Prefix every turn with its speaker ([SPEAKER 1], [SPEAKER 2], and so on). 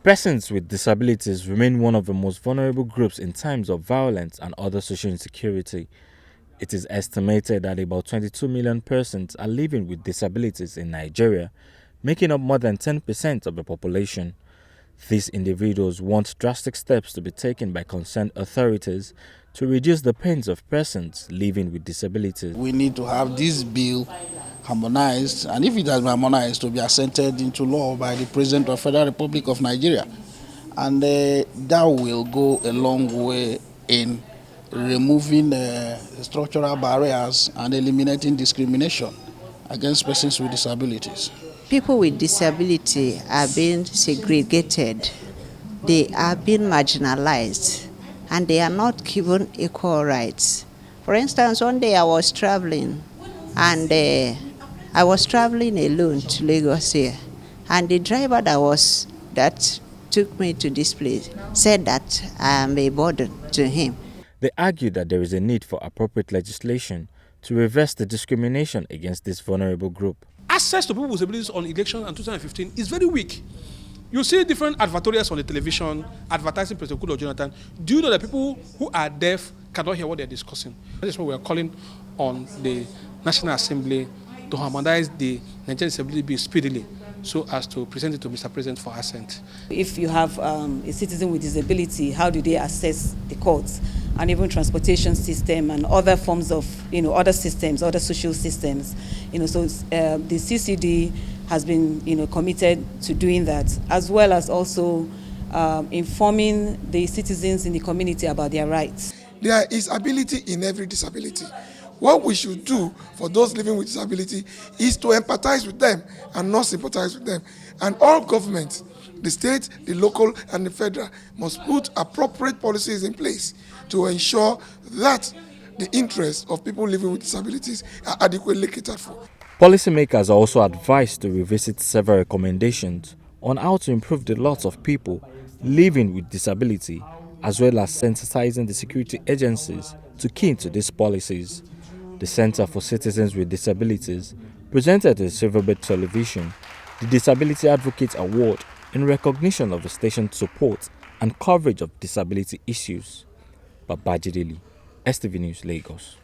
[SPEAKER 1] Persons with disabilities remain one of the most vulnerable groups in times of violence and other social insecurity. It is estimated that about 22 million persons are living with disabilities in Nigeria, making up more than 10% of the population. These individuals want drastic steps to be taken by concerned authorities to reduce the pains of persons living with disabilities.
[SPEAKER 2] We need to have this bill harmonized, and if it has been harmonized, to be assented into law by the President of the Federal Republic of Nigeria. And that will go a long way in removing structural barriers and eliminating discrimination against persons with disabilities.
[SPEAKER 3] People with disability are being segregated, they are being marginalized, and they are not given equal rights. For instance, one day I was traveling, and I was traveling alone to Lagos here, and the driver that took me to this place said that I am a burden to him.
[SPEAKER 1] They argue that there is a need for appropriate legislation to reverse the discrimination against this vulnerable group.
[SPEAKER 4] Access to people with disabilities on election in 2015 is very weak. You see different advertorials on the television advertising President Goodluck Jonathan. Do you know that people who are deaf cannot hear what they're discussing? That is why we are calling on the National Assembly to harmonize the Nigerian Disability Bill speedily, so as to present it to Mr. President for assent.
[SPEAKER 5] If you have a citizen with disability, how do they access the courts and even transportation system and other forms of, other systems, other social systems? So the CCD has been, committed to doing that, as well as also informing the citizens in the community about their rights.
[SPEAKER 6] There is ability in every disability. What we should do for those living with disability is to empathize with them and not sympathize with them. And all governments, the state, the local, and the federal, must put appropriate policies in place to ensure that the interests of people living with disabilities are adequately catered for.
[SPEAKER 1] Policymakers are also advised to revisit several recommendations on how to improve the lots of people living with disability, as well as sensitizing the security agencies to key into these policies. The Center for Citizens with Disabilities presented to Silverbird Television the Disability Advocate Award in recognition of the station's support and coverage of disability issues. Babajideli, STV News, Lagos.